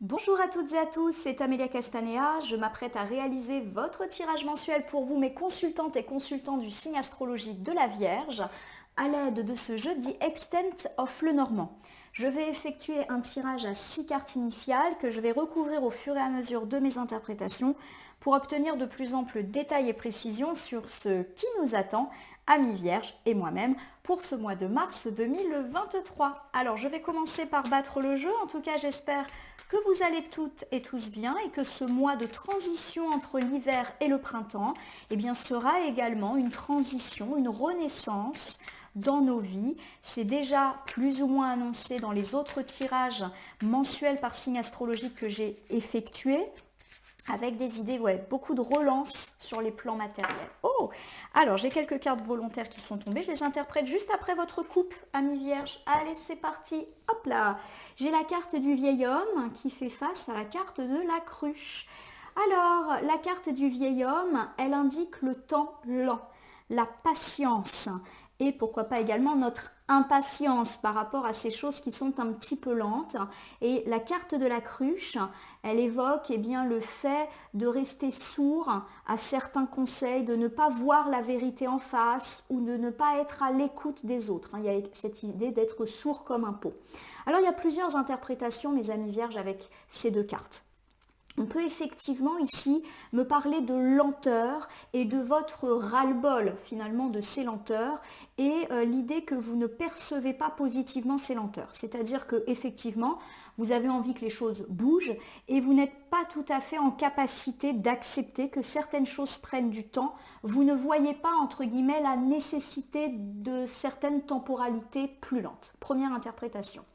Bonjour à toutes et à tous, c'est Amélia Castanea. Je m'apprête à réaliser votre tirage mensuel pour vous, mes consultantes et consultants du signe astrologique de la Vierge, à l'aide de ce jeu dit Extent of Lenormand. Je vais effectuer un tirage à 6 cartes initiales que je vais recouvrir au fur et à mesure de mes interprétations pour obtenir de plus amples détails et précisions sur ce qui nous attend, amis Vierge et moi-même, pour ce mois de mars 2023. Alors, je vais commencer par battre le jeu. En tout cas, j'espère que vous allez toutes et tous bien et que ce mois de transition entre l'hiver et le printemps sera également une transition, une renaissance dans nos vies. C'est déjà plus ou moins annoncé dans les autres tirages mensuels par signe astrologique que j'ai effectués, avec des idées, beaucoup de relance sur les plans matériels. Oh, alors j'ai quelques cartes volontaires qui sont tombées, je les interprète juste après votre coupe, amis vierges. Allez, c'est parti, hop là. J'ai la carte du vieil homme qui fait face à la carte de la cruche. Alors, la carte du vieil homme, elle indique le temps lent, la patience et pourquoi pas également notre impatience par rapport à ces choses qui sont un petit peu lentes. Et la carte de la cruche, elle évoque le fait de rester sourd à certains conseils, de ne pas voir la vérité en face ou de ne pas être à l'écoute des autres. Il y a cette idée d'être sourd comme un pot. Alors il y a plusieurs interprétations, mes amis vierges, avec ces deux cartes. On peut effectivement ici me parler de lenteur et de votre ras-le-bol finalement de ces lenteurs et l'idée que vous ne percevez pas positivement ces lenteurs. C'est-à-dire que effectivement, vous avez envie que les choses bougent et vous n'êtes pas tout à fait en capacité d'accepter que certaines choses prennent du temps. Vous ne voyez pas entre guillemets la nécessité de certaines temporalités plus lentes. Première interprétation.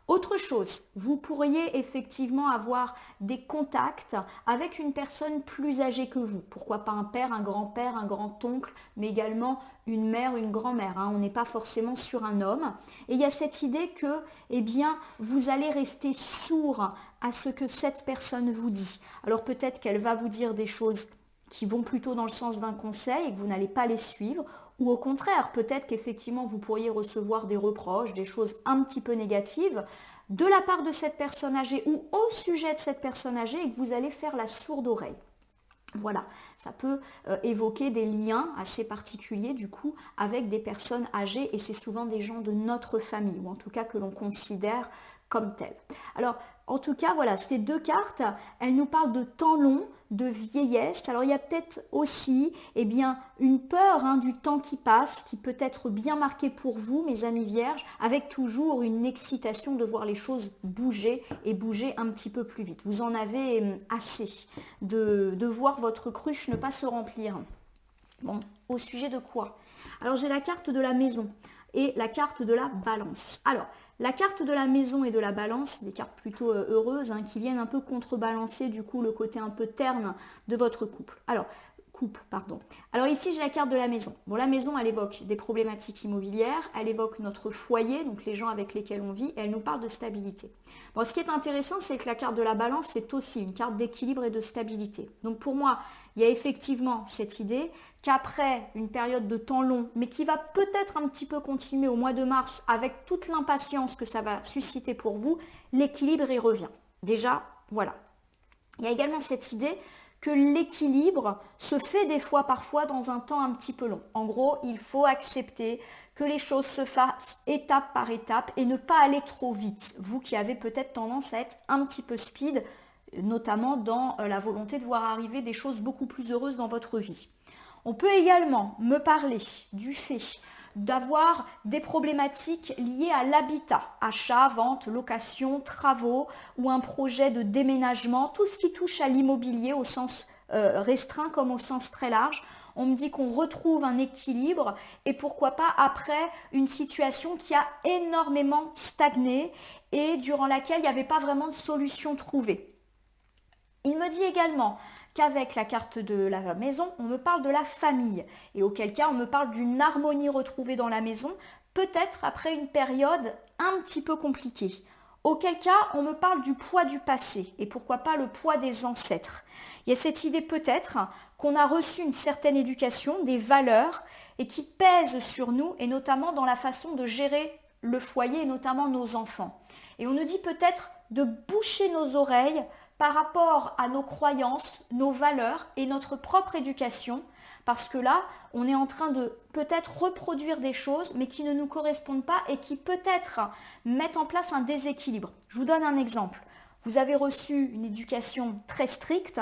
Autre chose, vous pourriez effectivement avoir des contacts avec une personne plus âgée que vous. Pourquoi pas un père, un grand-oncle, mais également une mère, une grand-mère. On n'est pas forcément sur un homme. Et il y a cette idée que, vous allez rester sourd à ce que cette personne vous dit. Alors peut-être qu'elle va vous dire des choses qui vont plutôt dans le sens d'un conseil et que vous n'allez pas les suivre, ou au contraire, peut-être qu'effectivement vous pourriez recevoir des reproches, des choses un petit peu négatives de la part de cette personne âgée ou au sujet de cette personne âgée et que vous allez faire la sourde oreille. Voilà, ça peut évoquer des liens assez particuliers du coup avec des personnes âgées et c'est souvent des gens de notre famille ou en tout cas que l'on considère comme tels. Alors, en tout cas, voilà, ces deux cartes, elles nous parlent de temps long, de vieillesse. Alors, il y a peut-être aussi une peur du temps qui passe, qui peut être bien marquée pour vous, mes amis vierges, avec toujours une excitation de voir les choses bouger et bouger un petit peu plus vite. Vous en avez assez de voir votre cruche ne pas se remplir. Bon, au sujet de quoi? Alors, j'ai la carte de la maison et la carte de la balance. Alors, la carte de la maison et de la balance, des cartes plutôt heureuses, qui viennent un peu contrebalancer du coup le côté un peu terne de votre couple. Alors ici j'ai la carte de la maison. Bon, la maison elle évoque des problématiques immobilières, elle évoque notre foyer, donc les gens avec lesquels on vit, et elle nous parle de stabilité. Bon, ce qui est intéressant, c'est que la carte de la balance, c'est aussi une carte d'équilibre et de stabilité. Donc pour moi, il y a effectivement cette idée qu'après une période de temps long, mais qui va peut-être un petit peu continuer au mois de mars avec toute l'impatience que ça va susciter pour vous, l'équilibre y revient. Déjà, voilà. Il y a également cette idée que l'équilibre se fait des fois parfois dans un temps un petit peu long. En gros, il faut accepter que les choses se fassent étape par étape et ne pas aller trop vite. Vous qui avez peut-être tendance à être un petit peu speed, notamment dans la volonté de voir arriver des choses beaucoup plus heureuses dans votre vie. On peut également me parler du fait d'avoir des problématiques liées à l'habitat, achat, vente, location, travaux ou un projet de déménagement, tout ce qui touche à l'immobilier au sens restreint comme au sens très large. On me dit qu'on retrouve un équilibre et pourquoi pas après une situation qui a énormément stagné et durant laquelle il n'y avait pas vraiment de solution trouvée. Il me dit également qu'avec la carte de la maison, on me parle de la famille et auquel cas on me parle d'une harmonie retrouvée dans la maison, peut-être après une période un petit peu compliquée. Auquel cas on me parle du poids du passé et pourquoi pas le poids des ancêtres. Il y a cette idée peut-être qu'on a reçu une certaine éducation, des valeurs et qui pèsent sur nous et notamment dans la façon de gérer le foyer et notamment nos enfants. Et on nous dit peut-être de boucher nos oreilles par rapport à nos croyances, nos valeurs et notre propre éducation, parce que là, on est en train de peut-être reproduire des choses, mais qui ne nous correspondent pas et qui peut-être mettent en place un déséquilibre. Je vous donne un exemple. Vous avez reçu une éducation très stricte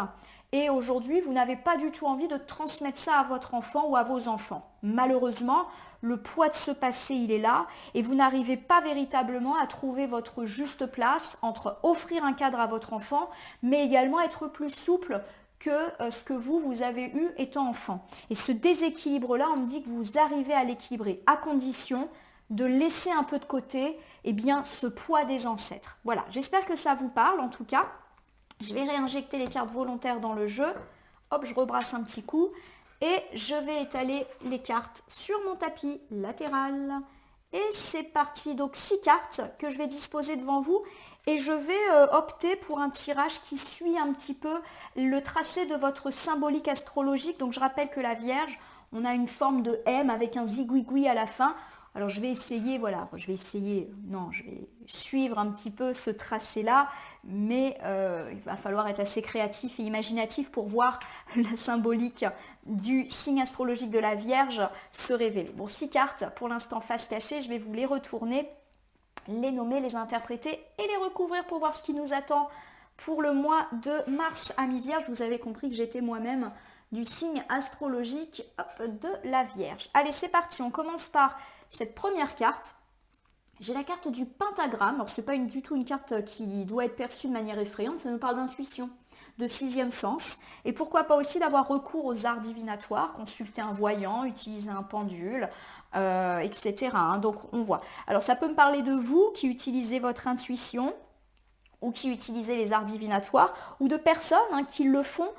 et aujourd'hui, vous n'avez pas du tout envie de transmettre ça à votre enfant ou à vos enfants. Malheureusement, le poids de ce passé, il est là et vous n'arrivez pas véritablement à trouver votre juste place entre offrir un cadre à votre enfant, mais également être plus souple que ce que vous avez eu étant enfant. Et ce déséquilibre-là, on me dit que vous arrivez à l'équilibrer à condition de laisser un peu de côté ce poids des ancêtres. Voilà, j'espère que ça vous parle en tout cas. Je vais réinjecter les cartes volontaires dans le jeu. Hop, je rebrasse un petit coup. Et je vais étaler les cartes sur mon tapis latéral. Et c'est parti. Donc 6 cartes que je vais disposer devant vous. Et je vais opter pour un tirage qui suit un petit peu le tracé de votre symbolique astrologique. Donc je rappelle que la Vierge, on a une forme de M avec un zigouigoui à la fin. Alors je vais essayer, je vais suivre un petit peu ce tracé-là, mais il va falloir être assez créatif et imaginatif pour voir la symbolique du signe astrologique de la Vierge se révéler. Bon, 6 cartes pour l'instant face cachée, je vais vous les retourner, les nommer, les interpréter et les recouvrir pour voir ce qui nous attend pour le mois de mars à mi-Vierge. Vous avez compris que j'étais moi-même du signe astrologique de la Vierge. Allez, c'est parti, on commence par cette première carte. J'ai la carte du pentagramme. Alors, ce n'est pas du tout une carte qui doit être perçue de manière effrayante. Ça nous parle d'intuition, de 6e sens. Et pourquoi pas aussi d'avoir recours aux arts divinatoires, consulter un voyant, utiliser un pendule, etc. Donc, on voit. Alors, ça peut me parler de vous qui utilisez votre intuition ou qui utilisez les arts divinatoires ou de personnes qui le font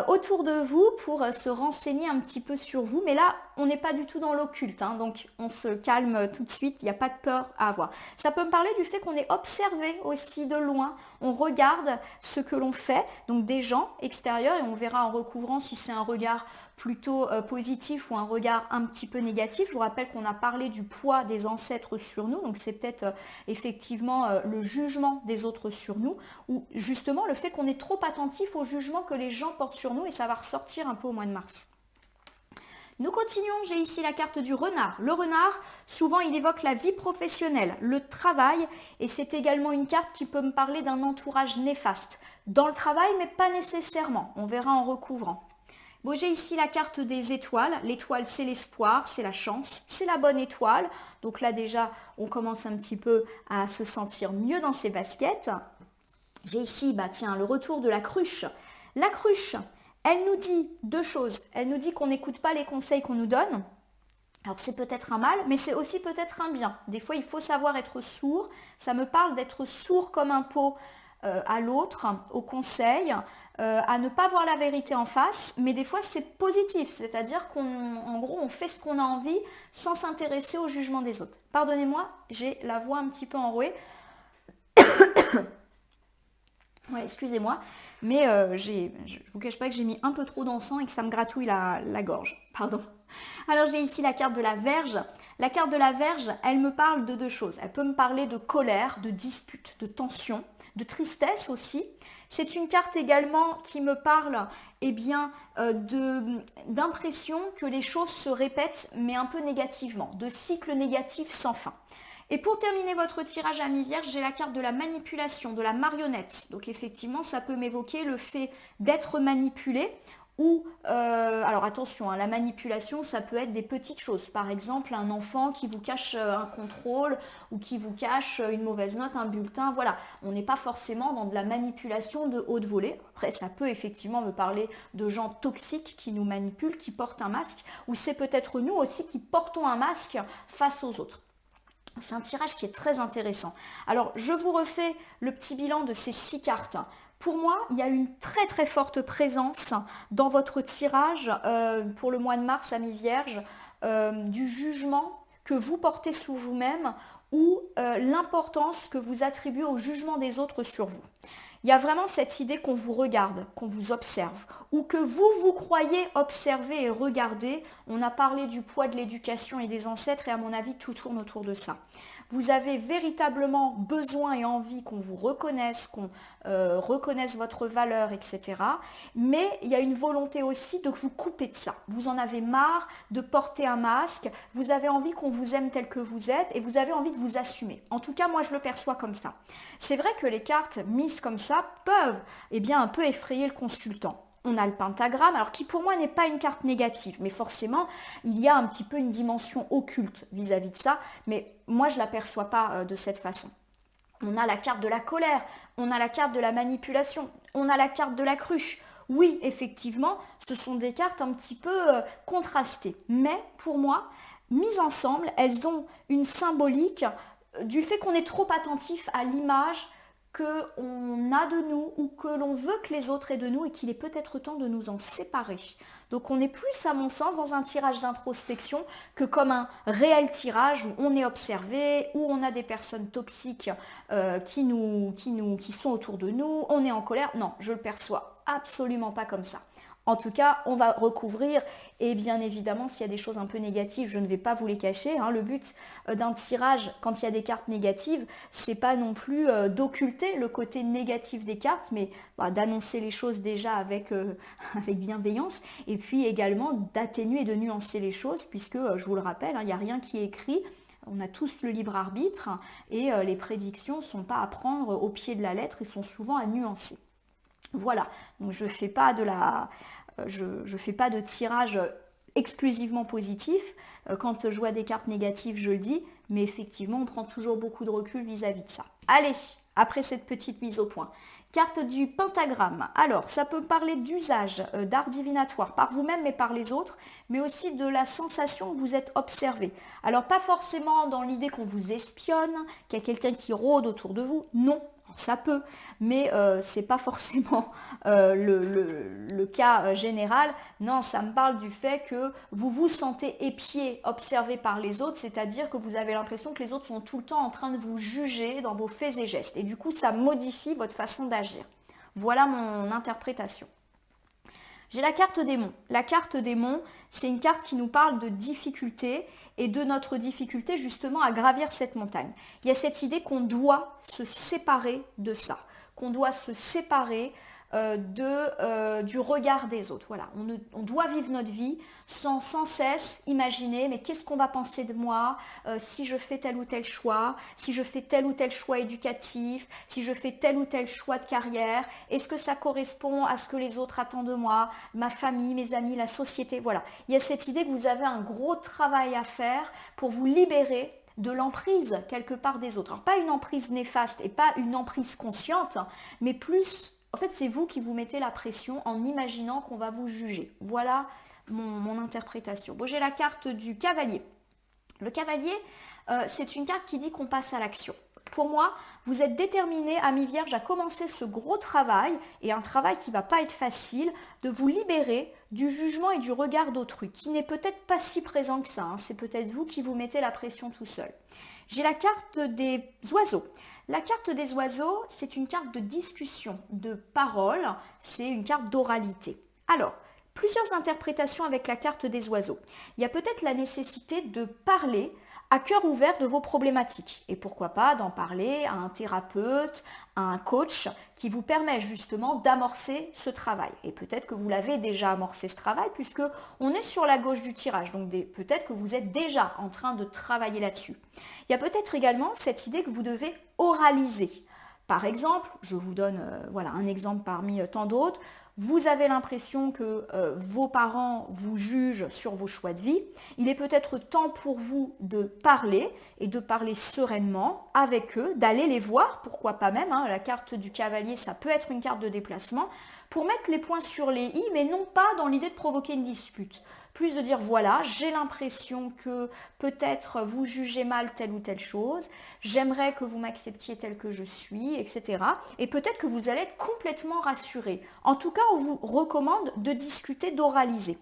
autour de vous pour se renseigner un petit peu sur vous. Mais là, on n'est pas du tout dans l'occulte, donc on se calme tout de suite, il n'y a pas de peur à avoir. Ça peut me parler du fait qu'on est observé aussi de loin, on regarde ce que l'on fait, donc des gens extérieurs, et on verra en recouvrant si c'est un regard plutôt positif ou un regard un petit peu négatif. Je vous rappelle qu'on a parlé du poids des ancêtres sur nous, donc c'est peut-être effectivement le jugement des autres sur nous, ou justement le fait qu'on est trop attentif au jugement que les gens portent sur nous, et ça va ressortir un peu au mois de mars. Nous continuons, j'ai ici la carte du renard. Le renard, souvent il évoque la vie professionnelle, le travail, et c'est également une carte qui peut me parler d'un entourage néfaste, dans le travail mais pas nécessairement, on verra en recouvrant. Bon, j'ai ici la carte des étoiles. L'étoile, c'est l'espoir, c'est la chance, c'est la bonne étoile. Donc là, déjà, on commence un petit peu à se sentir mieux dans ses baskets. J'ai ici, le retour de la cruche. La cruche, elle nous dit 2 choses. Elle nous dit qu'on n'écoute pas les conseils qu'on nous donne. Alors, c'est peut-être un mal, mais c'est aussi peut-être un bien. Des fois, il faut savoir être sourd. Ça me parle d'être sourd comme un pot à l'autre, au conseil, à ne pas voir la vérité en face, mais des fois c'est positif, c'est-à-dire qu'en gros on fait ce qu'on a envie sans s'intéresser au jugement des autres. Pardonnez-moi, j'ai la voix un petit peu enrouée. Ouais, excusez-moi, mais je ne vous cache pas que j'ai mis un peu trop d'encens et que ça me gratouille la gorge. Pardon. Alors j'ai ici la carte de la Vierge. La carte de la Vierge, elle me parle de 2 choses. Elle peut me parler de colère, de dispute, de tension, de tristesse aussi. C'est une carte également qui me parle d'impression que les choses se répètent, mais un peu négativement, de cycles négatifs sans fin. Et pour terminer votre tirage à mi-Vierge, j'ai la carte de la manipulation, de la marionnette. Donc effectivement, ça peut m'évoquer le fait d'être manipulé. Ou, alors attention, la manipulation, ça peut être des petites choses. Par exemple, un enfant qui vous cache un contrôle ou qui vous cache une mauvaise note, un bulletin. Voilà, on n'est pas forcément dans de la manipulation de haute volée. Après, ça peut effectivement me parler de gens toxiques qui nous manipulent, qui portent un masque. Ou c'est peut-être nous aussi qui portons un masque face aux autres. C'est un tirage qui est très intéressant. Alors, je vous refais le petit bilan de ces 6 cartes. Pour moi, il y a une très très forte présence dans votre tirage pour le mois de mars à mi-Vierge du jugement que vous portez sur vous-même ou l'importance que vous attribuez au jugement des autres sur vous. Il y a vraiment cette idée qu'on vous regarde, qu'on vous observe, ou que vous croyez observer et regarder. On a parlé du poids de l'éducation et des ancêtres et à mon avis, tout tourne autour de ça. vous avez véritablement besoin et envie qu'on vous reconnaisse, qu'on reconnaisse votre valeur, etc. Mais il y a une volonté aussi de vous couper de ça. Vous en avez marre de porter un masque, vous avez envie qu'on vous aime tel que vous êtes et vous avez envie de vous assumer. En tout cas, moi je le perçois comme ça. C'est vrai que les cartes mises comme ça peuvent un peu effrayer le consultant. On a le pentagramme, alors qui pour moi n'est pas une carte négative, mais forcément, il y a un petit peu une dimension occulte vis-à-vis de ça, mais moi je ne l'aperçois pas de cette façon. On a la carte de la colère, on a la carte de la manipulation, on a la carte de la cruche. Oui, effectivement, ce sont des cartes un petit peu contrastées, mais pour moi, mises ensemble, elles ont une symbolique du fait qu'on est trop attentif à l'image qu'on a de nous ou que l'on veut que les autres aient de nous et qu'il est peut-être temps de nous en séparer. Donc on est plus, à mon sens, dans un tirage d'introspection que comme un réel tirage où on est observé, où on a des personnes toxiques qui sont autour de nous, on est en colère. Non, je le perçois absolument pas comme ça. En tout cas, on va recouvrir et bien évidemment, s'il y a des choses un peu négatives, je ne vais pas vous les cacher. Le but d'un tirage, quand il y a des cartes négatives, c'est pas non plus d'occulter le côté négatif des cartes, mais d'annoncer les choses déjà avec bienveillance et puis également d'atténuer et de nuancer les choses puisque, je vous le rappelle, il n'y a rien qui est écrit. On a tous le libre arbitre et les prédictions ne sont pas à prendre au pied de la lettre et sont souvent à nuancer. Voilà, donc je fais pas de tirage exclusivement positif. Quand je vois des cartes négatives, je le dis, mais effectivement, on prend toujours beaucoup de recul vis-à-vis de ça. Allez, après cette petite mise au point. Carte du pentagramme. Alors, ça peut parler d'usage, d'art divinatoire, par vous-même mais par les autres, mais aussi de la sensation que vous êtes observé. Alors, pas forcément dans l'idée qu'on vous espionne, qu'il y a quelqu'un qui rôde autour de vous, non. Ça peut, mais c'est pas forcément le cas général. Non, ça me parle du fait que vous vous sentez épié, observé par les autres, c'est-à-dire que vous avez l'impression que les autres sont tout le temps en train de vous juger dans vos faits et gestes. Et du coup, ça modifie votre façon d'agir. Voilà mon interprétation. J'ai la carte démon. La carte démon, c'est une carte qui nous parle de difficulté et de notre difficulté justement à gravir cette montagne. Il y a cette idée qu'on doit se séparer de ça, qu'on doit se séparer du regard des autres. Voilà, on doit vivre notre vie sans cesse imaginer mais qu'est-ce qu'on va penser de moi si je fais tel ou tel choix, si je fais tel ou tel choix éducatif, si je fais tel ou tel choix de carrière, est-ce que ça correspond à ce que les autres attendent de moi, ma famille, mes amis, la société, voilà. Il y a cette idée que vous avez un gros travail à faire pour vous libérer de l'emprise quelque part des autres. Alors pas une emprise néfaste et pas une emprise consciente, mais plus, en fait c'est vous qui vous mettez la pression en imaginant qu'on va vous juger. Voilà mon interprétation. Bon, j'ai la carte du cavalier. Le cavalier, c'est une carte qui dit qu'on passe à l'action. Pour moi, vous êtes déterminé, ami Vierge, à commencer ce gros travail, et un travail qui ne va pas être facile, de vous libérer du jugement et du regard d'autrui, qui n'est peut-être pas si présent que ça. C'est peut-être vous qui vous mettez la pression tout seul. J'ai la carte des oiseaux. La carte des oiseaux, c'est une carte de discussion, de parole, c'est une carte d'oralité. Alors, plusieurs interprétations avec la carte des oiseaux. Il y a peut-être la nécessité de parler à cœur ouvert de vos problématiques. Et pourquoi pas d'en parler à un thérapeute, à un coach qui vous permet justement d'amorcer ce travail. Et peut-être que vous l'avez déjà amorcé ce travail puisque on est sur la gauche du tirage. Donc peut-être que vous êtes déjà en train de travailler là-dessus. Il y a peut-être également cette idée que vous devez oraliser. Par exemple, je vous donne un exemple parmi tant d'autres. Vous avez l'impression que vos parents vous jugent sur vos choix de vie. Il est peut-être temps pour vous de parler et de parler sereinement avec eux, d'aller les voir, pourquoi pas même. La carte du cavalier, ça peut être une carte de déplacement, pour mettre les points sur les i, mais non pas dans l'idée de provoquer une dispute. Plus de dire, voilà, j'ai l'impression que peut-être vous jugez mal telle ou telle chose, j'aimerais que vous m'acceptiez tel que je suis, etc. Et peut-être que vous allez être complètement rassuré. En tout cas, on vous recommande de discuter, d'oraliser.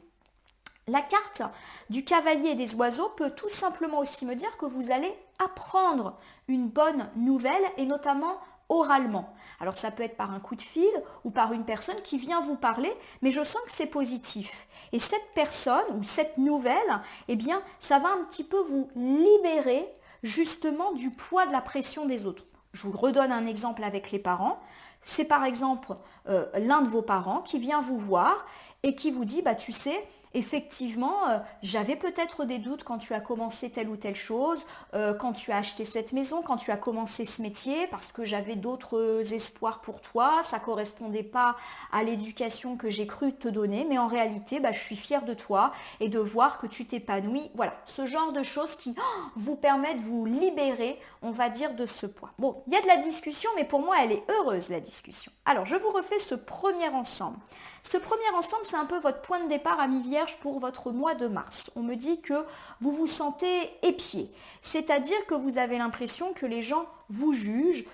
La carte du cavalier et des oiseaux peut tout simplement aussi me dire que vous allez apprendre une bonne nouvelle et notamment oralement. Alors ça peut être par un coup de fil ou par une personne qui vient vous parler, mais je sens que c'est positif. Et cette personne ou cette nouvelle, eh bien, ça va un petit peu vous libérer justement du poids de la pression des autres. Je vous redonne un exemple avec les parents. C'est par exemple l'un de vos parents qui vient vous voir et qui vous dit, bah tu sais, effectivement, j'avais peut-être des doutes quand tu as commencé telle ou telle chose, quand tu as acheté cette maison, quand tu as commencé ce métier, parce que j'avais d'autres espoirs pour toi, ça ne correspondait pas à l'éducation que j'ai cru te donner, mais en réalité, bah, je suis fière de toi et de voir que tu t'épanouis. Voilà, ce genre de choses qui vous permettent de vous libérer, on va dire, de ce poids. Bon, il y a de la discussion, mais pour moi, elle est heureuse, la discussion. Alors, je vous refais ce premier ensemble. Ce premier ensemble, c'est un peu votre point de départ, amis vierges, pour votre mois de mars. On me dit que vous vous sentez épié, c'est-à-dire que vous avez l'impression que les gens vous jugent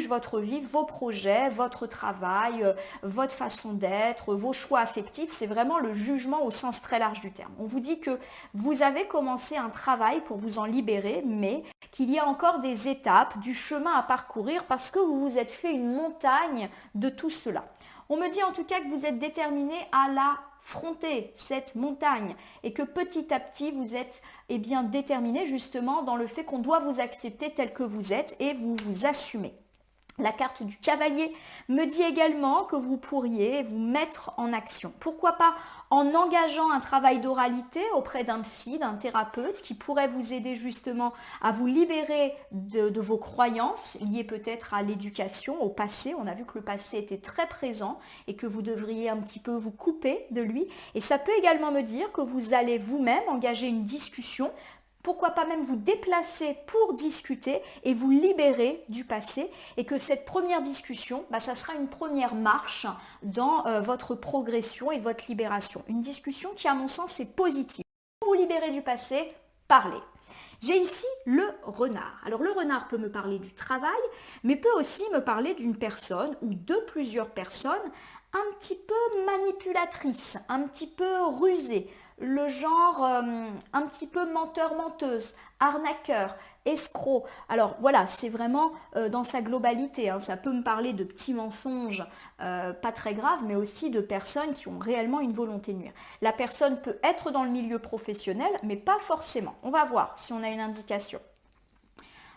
votre vie, vos projets, votre travail, votre façon d'être, vos choix affectifs. C'est vraiment le jugement au sens très large du terme. On vous dit que vous avez commencé un travail pour vous en libérer, mais qu'il y a encore des étapes, du chemin à parcourir parce que vous vous êtes fait une montagne de tout cela. On me dit en tout cas que vous êtes déterminé à l'affronter, cette montagne, et que petit à petit, vous êtes bien déterminé justement dans le fait qu'on doit vous accepter tel que vous êtes et vous vous assumez. La carte du cavalier me dit également que vous pourriez vous mettre en action. Pourquoi pas en engageant un travail d'oralité auprès d'un psy, d'un thérapeute qui pourrait vous aider justement à vous libérer de vos croyances liées peut-être à l'éducation, au passé. On a vu que le passé était très présent et que vous devriez un petit peu vous couper de lui. Et ça peut également me dire que vous allez vous-même engager une discussion. Pourquoi pas même vous déplacer pour discuter et vous libérer du passé et que cette première discussion, ça sera une première marche dans votre progression et votre libération. Une discussion qui, à mon sens, est positive. Pour vous libérer du passé, parlez. J'ai ici le renard. Alors le renard peut me parler du travail, mais peut aussi me parler d'une personne ou de plusieurs personnes un petit peu manipulatrices, un petit peu rusées, le genre un petit peu menteur-menteuse, arnaqueur, escroc. Alors voilà, c'est vraiment dans sa globalité. Ça peut me parler de petits mensonges pas très graves, mais aussi de personnes qui ont réellement une volonté de nuire. La personne peut être dans le milieu professionnel, mais pas forcément. On va voir si on a une indication.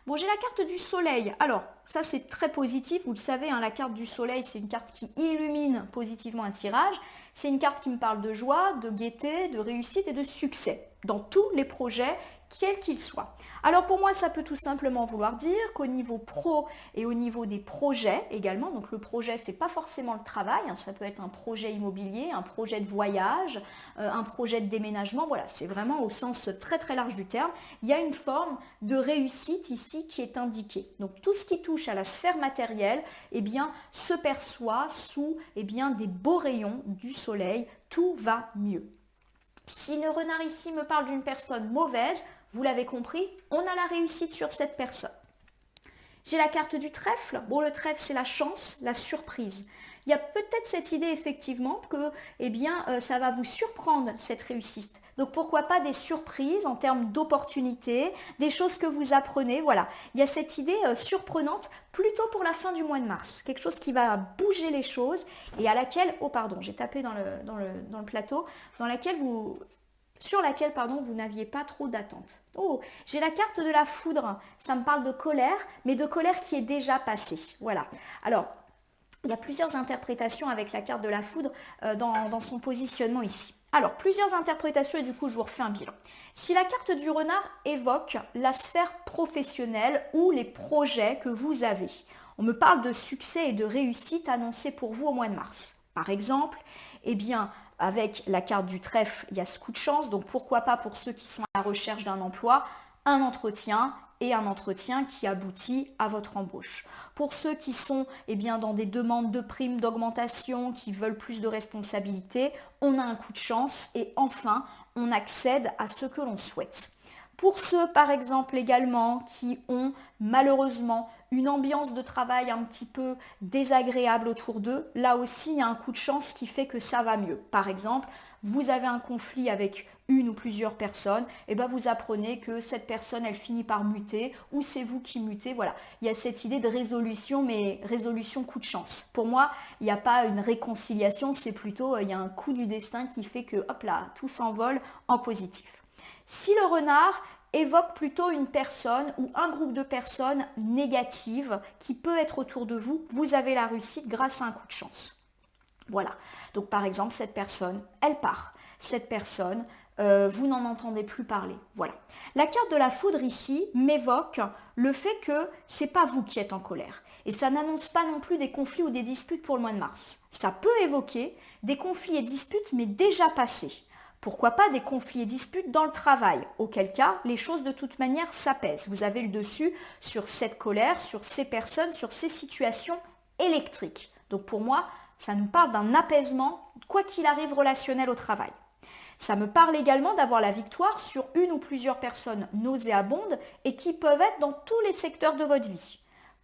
Bon, j'ai la carte du soleil. Alors, ça c'est très positif. Vous le savez, la carte du soleil, c'est une carte qui illumine positivement un tirage. C'est une carte qui me parle de joie, de gaieté, de réussite et de succès dans tous les projets, quels qu'ils soient. Alors pour moi, ça peut tout simplement vouloir dire qu'au niveau pro et au niveau des projets également, donc le projet, c'est pas forcément le travail, ça peut être un projet immobilier, un projet de voyage, un projet de déménagement, voilà, c'est vraiment au sens très très large du terme. Il y a une forme de réussite ici qui est indiquée. Donc tout ce qui touche à la sphère matérielle, se perçoit sous des beaux rayons du soleil, tout va mieux. Si le renard ici me parle d'une personne mauvaise, vous l'avez compris, on a la réussite sur cette personne. J'ai la carte du trèfle. Bon, le trèfle, c'est la chance, la surprise. Il y a peut-être cette idée effectivement que ça va vous surprendre cette réussite. Donc pourquoi pas des surprises en termes d'opportunités, des choses que vous apprenez. Voilà, il y a cette idée surprenante plutôt pour la fin du mois de mars. Quelque chose qui va bouger les choses et à laquelle, j'ai tapé dans le plateau, sur laquelle vous n'aviez pas trop d'attente. Oh, j'ai la carte de la foudre. Ça me parle de colère, mais de colère qui est déjà passée. Voilà. Alors, il y a plusieurs interprétations avec la carte de la foudre dans son positionnement ici. Alors, plusieurs interprétations et du coup, je vous refais un bilan. Si la carte du renard évoque la sphère professionnelle ou les projets que vous avez, on me parle de succès et de réussite annoncés pour vous au mois de mars. Par exemple, avec la carte du trèfle, il y a ce coup de chance, donc pourquoi pas pour ceux qui sont à la recherche d'un emploi, un entretien et un entretien qui aboutit à votre embauche. Pour ceux qui sont dans des demandes de primes, d'augmentation, qui veulent plus de responsabilités, on a un coup de chance et enfin, on accède à ce que l'on souhaite. Pour ceux, par exemple, également, qui ont malheureusement une ambiance de travail un petit peu désagréable autour d'eux, là aussi, il y a un coup de chance qui fait que ça va mieux. Par exemple, vous avez un conflit avec une ou plusieurs personnes, et vous apprenez que cette personne, elle finit par muter, ou c'est vous qui mutez, voilà. Il y a cette idée de résolution, mais résolution coup de chance. Pour moi, il n'y a pas une réconciliation, c'est plutôt, il y a un coup du destin qui fait que, hop là, tout s'envole en positif. Si le renard évoque plutôt une personne ou un groupe de personnes négatives qui peut être autour de vous. Vous avez la réussite grâce à un coup de chance. Voilà. Donc par exemple, cette personne, elle part. Cette personne, vous n'en entendez plus parler. Voilà. La carte de la foudre ici m'évoque le fait que c'est pas vous qui êtes en colère. Et ça n'annonce pas non plus des conflits ou des disputes pour le mois de mars. Ça peut évoquer des conflits et disputes, mais déjà passés. Pourquoi pas des conflits et disputes dans le travail, auquel cas les choses de toute manière s'apaisent. Vous avez le dessus sur cette colère, sur ces personnes, sur ces situations électriques. Donc pour moi, ça nous parle d'un apaisement, quoi qu'il arrive relationnel au travail. Ça me parle également d'avoir la victoire sur une ou plusieurs personnes nauséabondes et qui peuvent être dans tous les secteurs de votre vie.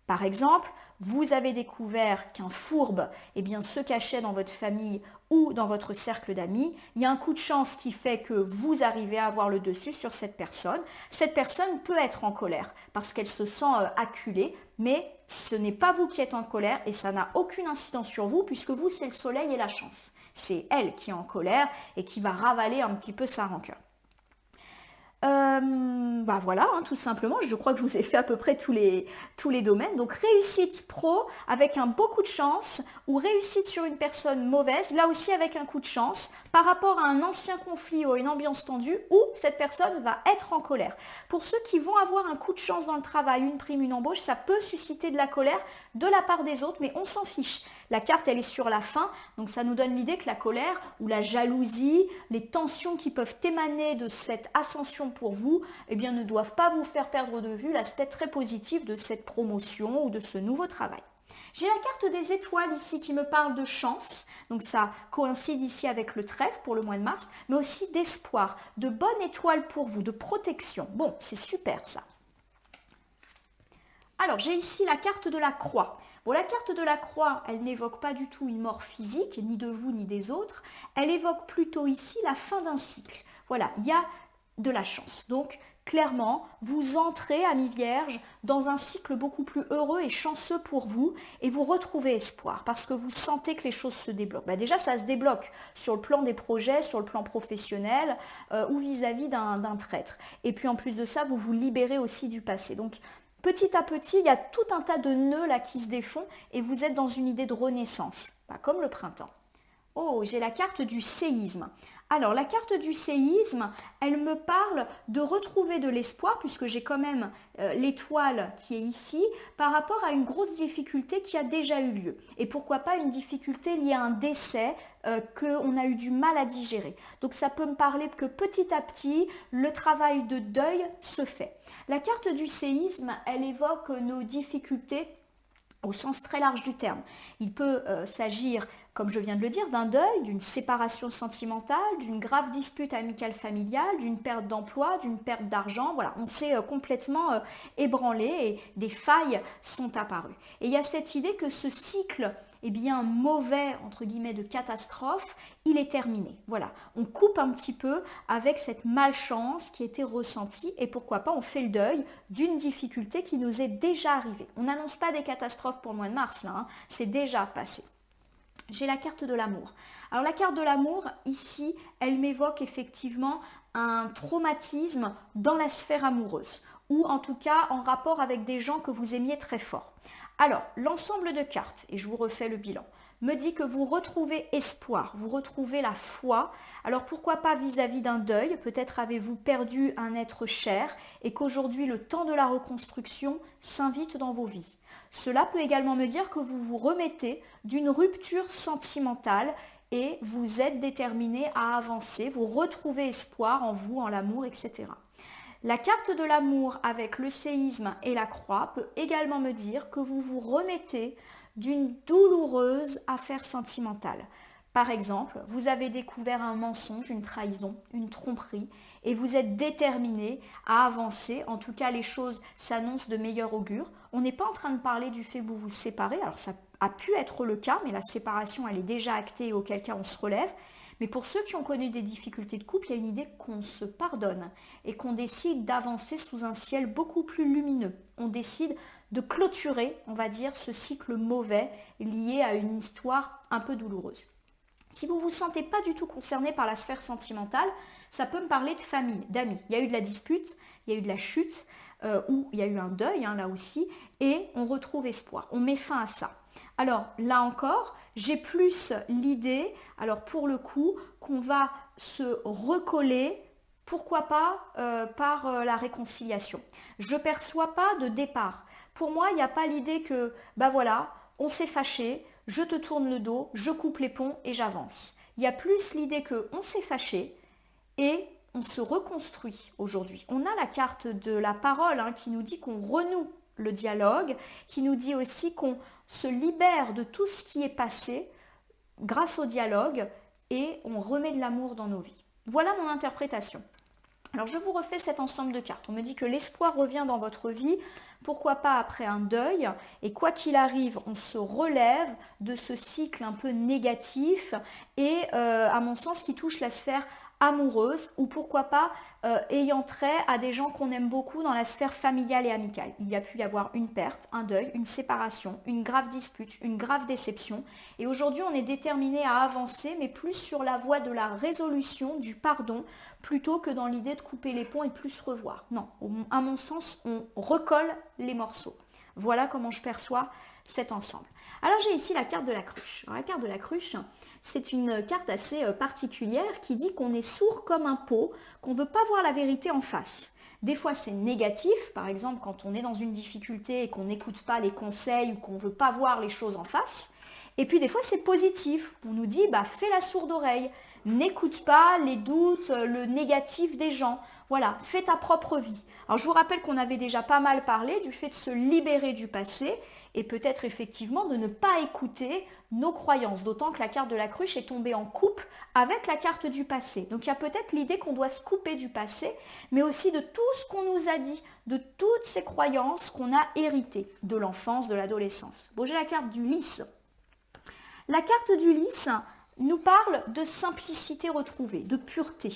Par exemple, vous avez découvert qu'un fourbe se cachait dans votre famille ou dans votre cercle d'amis. Il y a un coup de chance qui fait que vous arrivez à avoir le dessus sur cette personne. Cette personne peut être en colère parce qu'elle se sent acculée, mais ce n'est pas vous qui êtes en colère et ça n'a aucune incidence sur vous puisque vous, c'est le soleil et la chance. C'est elle qui est en colère et qui va ravaler un petit peu sa rancœur. Voilà, tout simplement, je crois que je vous ai fait à peu près tous les domaines. Donc réussite pro avec un beau coup de chance ou réussite sur une personne mauvaise, là aussi avec un coup de chance par rapport à un ancien conflit ou à une ambiance tendue où cette personne va être en colère. Pour ceux qui vont avoir un coup de chance dans le travail, une prime, une embauche, ça peut susciter de la colère de la part des autres, mais on s'en fiche. La carte, elle est sur la fin, donc ça nous donne l'idée que la colère ou la jalousie, les tensions qui peuvent émaner de cette ascension pour vous, ne doivent pas vous faire perdre de vue l'aspect très positif de cette promotion ou de ce nouveau travail. J'ai la carte des étoiles ici qui me parle de chance, donc ça coïncide ici avec le trèfle pour le mois de mars, mais aussi d'espoir, de bonnes étoiles pour vous, de protection. Bon, c'est super ça. Alors, j'ai ici la carte de la croix. Bon, la carte de la croix, elle n'évoque pas du tout une mort physique, ni de vous, ni des autres. Elle évoque plutôt ici la fin d'un cycle. Voilà, il y a de la chance. Donc, clairement, vous entrez, amis vierges, dans un cycle beaucoup plus heureux et chanceux pour vous et vous retrouvez espoir parce que vous sentez que les choses se débloquent. Déjà, ça se débloque sur le plan des projets, sur le plan professionnel ou vis-à-vis d'un traître. Et puis, en plus de ça, vous vous libérez aussi du passé. Donc, petit à petit, il y a tout un tas de nœuds là qui se défont et vous êtes dans une idée de renaissance, comme le printemps. Oh, j'ai la carte du séisme. Alors, la carte du séisme, elle me parle de retrouver de l'espoir, puisque j'ai quand même l'étoile qui est ici, par rapport à une grosse difficulté qui a déjà eu lieu. Et pourquoi pas une difficulté liée à un décès qu'on a eu du mal à digérer. Donc, ça peut me parler que petit à petit, le travail de deuil se fait. La carte du séisme, elle évoque nos difficultés au sens très large du terme. Il peut s'agir, comme je viens de le dire, d'un deuil, d'une séparation sentimentale, d'une grave dispute amicale familiale, d'une perte d'emploi, d'une perte d'argent. Voilà, on s'est complètement ébranlé et des failles sont apparues. Et il y a cette idée que ce cycle mauvais, entre guillemets, de catastrophe, il est terminé. Voilà, on coupe un petit peu avec cette malchance qui était ressentie et pourquoi pas on fait le deuil d'une difficulté qui nous est déjà arrivée. On n'annonce pas des catastrophes pour le mois de mars, là, c'est déjà passé. J'ai la carte de l'amour. Alors la carte de l'amour, ici, elle m'évoque effectivement un traumatisme dans la sphère amoureuse ou en tout cas en rapport avec des gens que vous aimiez très fort. Alors, l'ensemble de cartes, et je vous refais le bilan, me dit que vous retrouvez espoir, vous retrouvez la foi. Alors pourquoi pas vis-à-vis d'un deuil, peut-être avez-vous perdu un être cher et qu'aujourd'hui le temps de la reconstruction s'invite dans vos vies. Cela peut également me dire que vous vous remettez d'une rupture sentimentale et vous êtes déterminé à avancer, vous retrouvez espoir en vous, en l'amour, etc. La carte de l'amour avec le séisme et la croix peut également me dire que vous vous remettez d'une douloureuse affaire sentimentale. Par exemple, vous avez découvert un mensonge, une trahison, une tromperie et vous êtes déterminé à avancer. En tout cas, les choses s'annoncent de meilleur augure. On n'est pas en train de parler du fait que vous vous séparez. Alors, ça a pu être le cas, mais la séparation, elle est déjà actée et auquel cas on se relève. Mais pour ceux qui ont connu des difficultés de couple, il y a une idée qu'on se pardonne et qu'on décide d'avancer sous un ciel beaucoup plus lumineux. On décide de clôturer, on va dire, ce cycle mauvais lié à une histoire un peu douloureuse. Si vous ne vous sentez pas du tout concerné par la sphère sentimentale, Ça peut me parler de famille, d'amis. Il y a eu de la dispute, il y a eu de la chute, ou il y a eu un deuil, là aussi, et on retrouve espoir. On met fin à ça. Alors là encore, j'ai plus l'idée, alors pour le coup, qu'on va se recoller, pourquoi pas par la réconciliation. Je ne perçois pas de départ. Pour moi, il n'y a pas l'idée que, voilà, on s'est fâché, je te tourne le dos, je coupe les ponts et j'avance. Il y a plus l'idée qu'on s'est fâché et on se reconstruit aujourd'hui. On a la carte de la parole qui nous dit qu'on renoue le dialogue, qui nous dit aussi qu'on se libère de tout ce qui est passé grâce au dialogue et on remet de l'amour dans nos vies. Voilà mon interprétation. Alors je vous refais cet ensemble de cartes. On me dit que l'espoir revient dans votre vie, pourquoi pas après un deuil, et quoi qu'il arrive, on se relève de ce cycle un peu négatif et à mon sens qui touche la sphère amoureuse ou pourquoi pas ayant trait à des gens qu'on aime beaucoup dans la sphère familiale et amicale. Il y a pu y avoir une perte, un deuil, une séparation, une grave dispute, une grave déception. Et aujourd'hui, on est déterminé à avancer, mais plus sur la voie de la résolution, du pardon, plutôt que dans l'idée de couper les ponts et plus se revoir. Non, à mon sens, on recolle les morceaux. Voilà comment je perçois cet ensemble. Alors j'ai ici la carte de la cruche. Alors, la carte de la cruche, c'est une carte assez particulière qui dit qu'on est sourd comme un pot, qu'on ne veut pas voir la vérité en face. Des fois c'est négatif, par exemple quand on est dans une difficulté et qu'on n'écoute pas les conseils ou qu'on ne veut pas voir les choses en face. Et puis des fois c'est positif, on nous dit fais la sourde oreille, n'écoute pas les doutes, le négatif des gens. Voilà, fais ta propre vie. Alors je vous rappelle qu'on avait déjà pas mal parlé du fait de se libérer du passé et peut-être effectivement de ne pas écouter nos croyances, d'autant que la carte de la cruche est tombée en couple avec la carte du passé. Donc il y a peut-être l'idée qu'on doit se couper du passé, mais aussi de tout ce qu'on nous a dit, de toutes ces croyances qu'on a héritées de l'enfance, de l'adolescence. Bon, j'ai la carte du lys. La carte du lys nous parle de simplicité retrouvée, de pureté.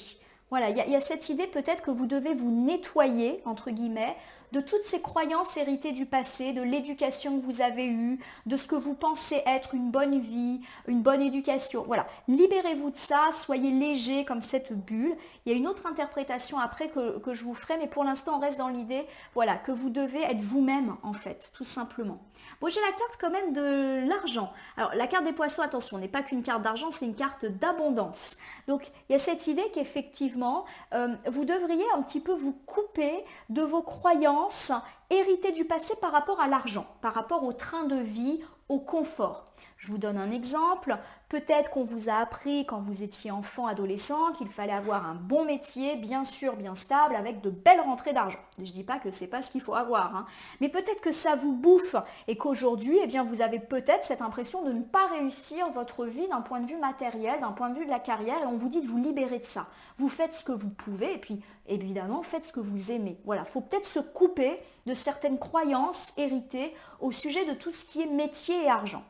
Voilà, il y a cette idée peut-être que vous devez vous nettoyer, entre guillemets, de toutes ces croyances héritées du passé, de l'éducation que vous avez eue, de ce que vous pensez être une bonne vie, une bonne éducation. Voilà, libérez-vous de ça, soyez léger comme cette bulle. Il y a une autre interprétation après que je vous ferai, mais pour l'instant on reste dans l'idée voilà, que vous devez être vous-même en fait, tout simplement. Bon, j'ai la carte quand même de l'argent. Alors, la carte des poissons, attention, n'est pas qu'une carte d'argent, c'est une carte d'abondance. Donc, il y a cette idée qu'effectivement, vous devriez un petit peu vous couper de vos croyances héritées du passé par rapport à l'argent, par rapport au train de vie, au confort. Je vous donne un exemple. Peut-être qu'on vous a appris quand vous étiez enfant, adolescent, qu'il fallait avoir un bon métier, bien sûr, bien stable, avec de belles rentrées d'argent. Je ne dis pas que ce n'est pas ce qu'il faut avoir, mais peut-être que ça vous bouffe et qu'aujourd'hui, vous avez peut-être cette impression de ne pas réussir votre vie d'un point de vue matériel, d'un point de vue de la carrière, et on vous dit de vous libérer de ça. Vous faites ce que vous pouvez et puis évidemment, faites ce que vous aimez. Voilà, il faut peut-être se couper de certaines croyances héritées au sujet de tout ce qui est métier et argent.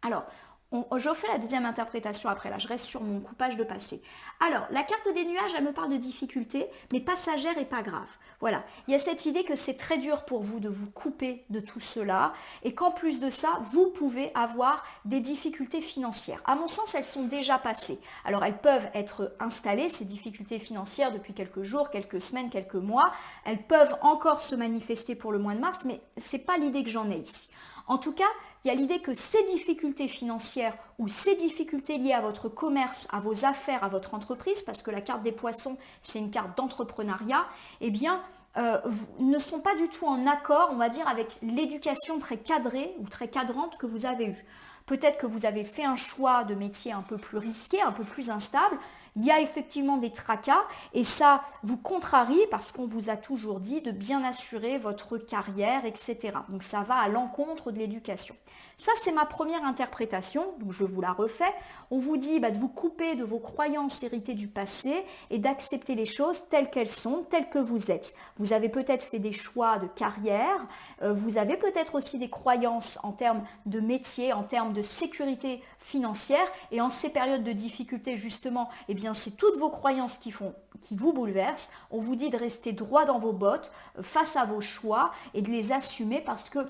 Alors, je fais la deuxième interprétation après, là je reste sur mon coupage de passé. Alors, la carte des nuages, elle me parle de difficultés, mais passagères et pas graves. Voilà, il y a cette idée que c'est très dur pour vous de vous couper de tout cela et qu'en plus de ça, vous pouvez avoir des difficultés financières. À mon sens, elles sont déjà passées. Alors, elles peuvent être installées, ces difficultés financières, depuis quelques jours, quelques semaines, quelques mois. Elles peuvent encore se manifester pour le mois de mars, mais ce n'est pas l'idée que j'en ai ici. En tout cas, il y a l'idée que ces difficultés financières ou ces difficultés liées à votre commerce, à vos affaires, à votre entreprise, parce que la carte des poissons, c'est une carte d'entrepreneuriat, ne sont pas du tout en accord, on va dire, avec l'éducation très cadrée ou très cadrante que vous avez eue. Peut-être que vous avez fait un choix de métier un peu plus risqué, un peu plus instable. Il y a effectivement des tracas et ça vous contrarie parce qu'on vous a toujours dit de bien assurer votre carrière, etc. Donc ça va à l'encontre de l'éducation. Ça, c'est ma première interprétation, donc je vous la refais. On vous dit de vous couper de vos croyances héritées du passé et d'accepter les choses telles qu'elles sont, telles que vous êtes. Vous avez peut-être fait des choix de carrière, vous avez peut-être aussi des croyances en termes de métier, en termes de sécurité financière et en ces périodes de difficulté justement, c'est toutes vos croyances qui vous bouleversent. On vous dit de rester droit dans vos bottes face à vos choix et de les assumer parce que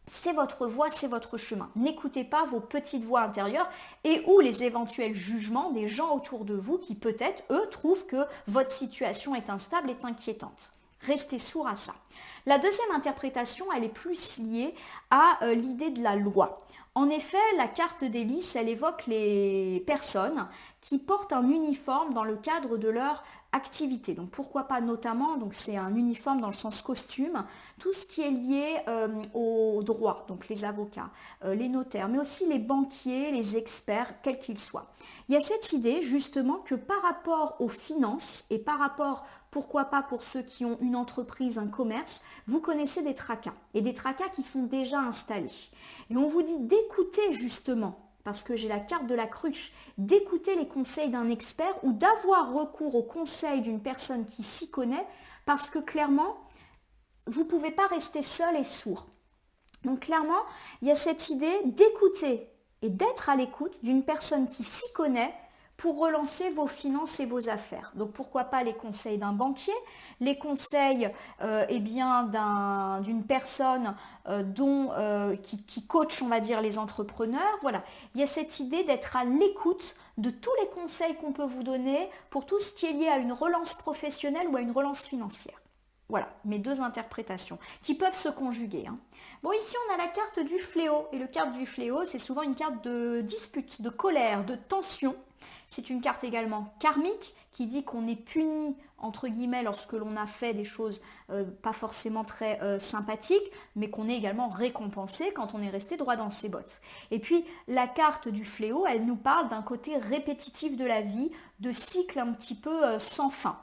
C'est votre voie, c'est votre chemin. N'écoutez pas vos petites voix intérieures et ou les éventuels jugements des gens autour de vous qui peut-être, eux, trouvent que votre situation est instable, est inquiétante. Restez sourd à ça. La deuxième interprétation, elle est plus liée à l'idée de la loi. En effet, la carte des lys, elle évoque les personnes qui portent un uniforme dans le cadre de leur activité. Donc pourquoi pas notamment, donc c'est un uniforme dans le sens costume, tout ce qui est lié au droit, donc les avocats, les notaires, mais aussi les banquiers, les experts, quels qu'ils soient. Il y a cette idée justement que par rapport aux finances et par rapport, pourquoi pas pour ceux qui ont une entreprise, un commerce, vous connaissez des tracas et des tracas qui sont déjà installés. Et on vous dit d'écouter justement, parce que j'ai la carte de la cruche, d'écouter les conseils d'un expert ou d'avoir recours aux conseils d'une personne qui s'y connaît, parce que clairement, vous ne pouvez pas rester seul et sourd. Donc clairement, il y a cette idée d'écouter et d'être à l'écoute d'une personne qui s'y connaît pour relancer vos finances et vos affaires. Donc pourquoi pas les conseils d'un banquier, les conseils d'une personne qui coach, on va dire, les entrepreneurs. Voilà, il y a cette idée d'être à l'écoute de tous les conseils qu'on peut vous donner pour tout ce qui est lié à une relance professionnelle ou à une relance financière. Voilà, mes deux interprétations qui peuvent se conjuguer. Bon, ici, on a la carte du fléau. Et le carte du fléau, c'est souvent une carte de dispute, de colère, de tension. C'est une carte également karmique qui dit qu'on est puni, entre guillemets, lorsque l'on a fait des choses pas forcément très sympathiques, mais qu'on est également récompensé quand on est resté droit dans ses bottes. Et puis, la carte du fléau, elle nous parle d'un côté répétitif de la vie, de cycle un petit peu sans fin.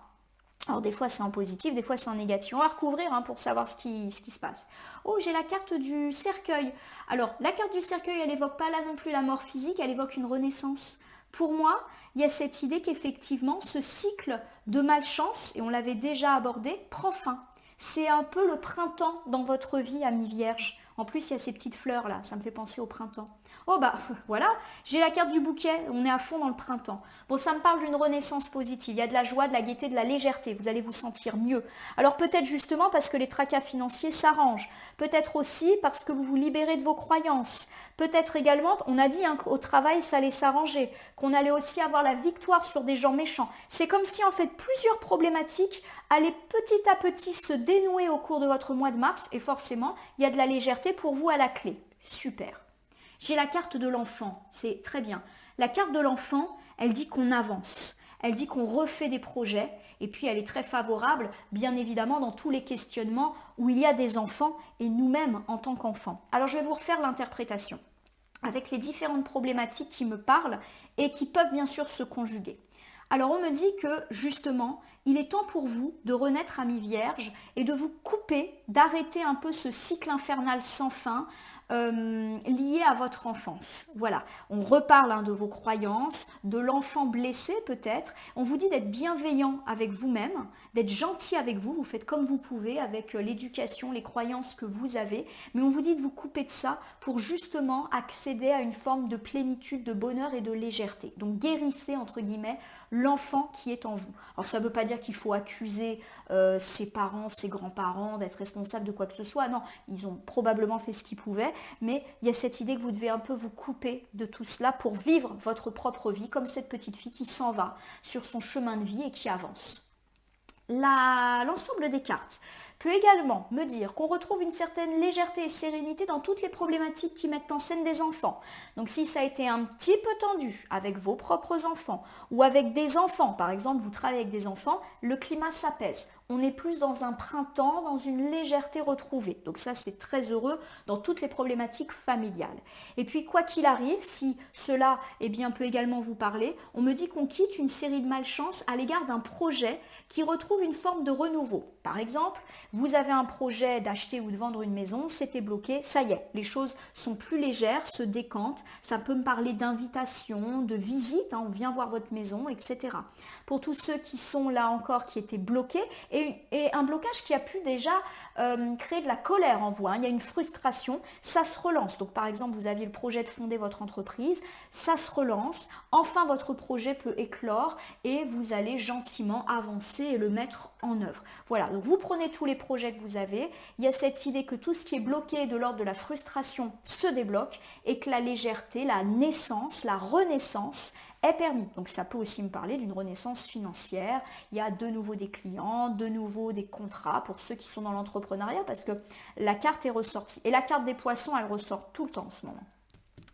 Alors des fois c'est en positif, des fois c'est en négatif. On va recouvrir pour savoir ce qui se passe. Oh, j'ai la carte du cercueil. Alors la carte du cercueil, elle évoque pas là non plus la mort physique, elle évoque une renaissance. Pour moi, il y a cette idée qu'effectivement ce cycle de malchance, et on l'avait déjà abordé, prend fin. C'est un peu le printemps dans votre vie, amis vierges. En plus, il y a ces petites fleurs là, ça me fait penser au printemps. Oh bah voilà, j'ai la carte du bouquet, on est à fond dans le printemps. Bon, ça me parle d'une renaissance positive, il y a de la joie, de la gaieté, de la légèreté, vous allez vous sentir mieux. Alors peut-être justement parce que les tracas financiers s'arrangent, peut-être aussi parce que vous vous libérez de vos croyances, peut-être également, on a dit qu'au travail ça allait s'arranger, qu'on allait aussi avoir la victoire sur des gens méchants. C'est comme si en fait plusieurs problématiques allaient petit à petit se dénouer au cours de votre mois de mars et forcément il y a de la légèreté pour vous à la clé. Super. J'ai la carte de l'enfant, c'est très bien. La carte de l'enfant, elle dit qu'on avance, elle dit qu'on refait des projets et puis elle est très favorable, bien évidemment, dans tous les questionnements où il y a des enfants et nous-mêmes en tant qu'enfants. Alors je vais vous refaire l'interprétation avec les différentes problématiques qui me parlent et qui peuvent bien sûr se conjuguer. Alors on me dit que justement, il est temps pour vous de renaître amis vierges et de vous couper, d'arrêter un peu ce cycle infernal sans fin, lié à votre enfance. Voilà, on reparle de vos croyances, de l'enfant blessé peut-être. On vous dit d'être bienveillant avec vous-même, d'être gentil avec vous. Vous faites comme vous pouvez avec l'éducation, les croyances que vous avez. Mais on vous dit de vous couper de ça pour justement accéder à une forme de plénitude, de bonheur et de légèreté. Donc guérissez entre guillemets l'enfant qui est en vous. Alors ça ne veut pas dire qu'il faut accuser ses parents, ses grands-parents d'être responsables de quoi que ce soit. Non, ils ont probablement fait ce qu'ils pouvaient, mais il y a cette idée que vous devez un peu vous couper de tout cela pour vivre votre propre vie, comme cette petite fille qui s'en va sur son chemin de vie et qui avance. L'ensemble des cartes peut également me dire qu'on retrouve une certaine légèreté et sérénité dans toutes les problématiques qui mettent en scène des enfants. Donc si ça a été un petit peu tendu avec vos propres enfants ou avec des enfants, par exemple vous travaillez avec des enfants, le climat s'apaise. On est plus dans un printemps, dans une légèreté retrouvée. Donc ça c'est très heureux dans toutes les problématiques familiales. Et puis quoi qu'il arrive, si cela peut également vous parler, on me dit qu'on quitte une série de malchances à l'égard d'un projet qui retrouve une forme de renouveau. Par exemple, vous avez un projet d'acheter ou de vendre une maison, c'était bloqué, ça y est, les choses sont plus légères, se décantent, ça peut me parler d'invitation, de visite, on vient voir votre maison, etc. Pour tous ceux qui sont là encore, qui étaient bloqués, et et un blocage qui a pu déjà créer de la colère en vous, hein. Il y a une frustration, ça se relance. Donc par exemple, vous aviez le projet de fonder votre entreprise, ça se relance, enfin votre projet peut éclore et vous allez gentiment avancer et le mettre en œuvre. Voilà, donc vous prenez tous les projets que vous avez, il y a cette idée que tout ce qui est bloqué de l'ordre de la frustration se débloque et que la légèreté, la naissance, la renaissance est permis. Donc ça peut aussi me parler d'une renaissance financière. Il y a de nouveau des clients, de nouveau des contrats pour ceux qui sont dans l'entrepreneuriat parce que la carte est ressortie. Et la carte des poissons, elle ressort tout le temps en ce moment.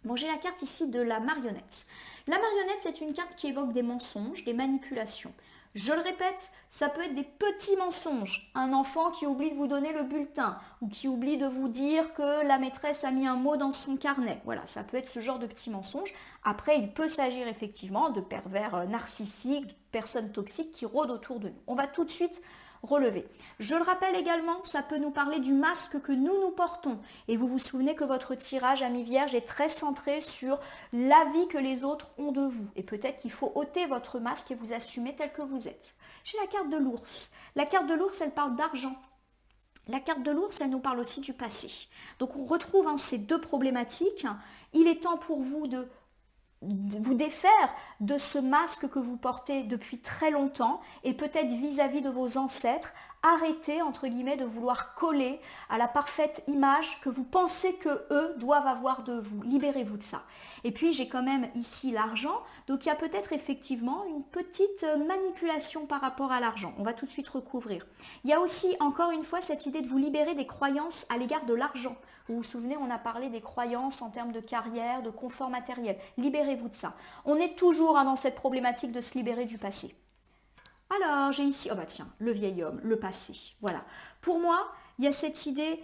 Bon, j'ai la carte ici de la marionnette. La marionnette, c'est une carte qui évoque des mensonges, des manipulations. Je le répète, ça peut être des petits mensonges. Un enfant qui oublie de vous donner le bulletin ou qui oublie de vous dire que la maîtresse a mis un mot dans son carnet. Voilà, ça peut être ce genre de petits mensonges. Après, il peut s'agir effectivement de pervers narcissiques, de personnes toxiques qui rôdent autour de nous. On va tout de suite relever. Je le rappelle également, ça peut nous parler du masque que nous portons. Et vous vous souvenez que votre tirage ami vierge est très centré sur l'avis que les autres ont de vous. Et peut-être qu'il faut ôter votre masque et vous assumer tel que vous êtes. J'ai la carte de l'ours. La carte de l'ours, elle parle d'argent. La carte de l'ours, elle nous parle aussi du passé. Donc on retrouve ces deux problématiques. Il est temps pour vous de vous défaire de ce masque que vous portez depuis très longtemps et peut-être vis-à-vis de vos ancêtres, arrêtez entre guillemets de vouloir coller à la parfaite image que vous pensez que eux doivent avoir de vous. Libérez-vous de ça. Et puis j'ai quand même ici l'argent, donc il y a peut-être effectivement une petite manipulation par rapport à l'argent. On va tout de suite recouvrir. Il y a aussi encore une fois cette idée de vous libérer des croyances à l'égard de l'argent. Vous vous souvenez, on a parlé des croyances en termes de carrière, de confort matériel. Libérez-vous de ça. On est toujours dans cette problématique de se libérer du passé. Alors, j'ai ici, oh bah tiens, le vieil homme, le passé. Voilà. Pour moi, il y a cette idée,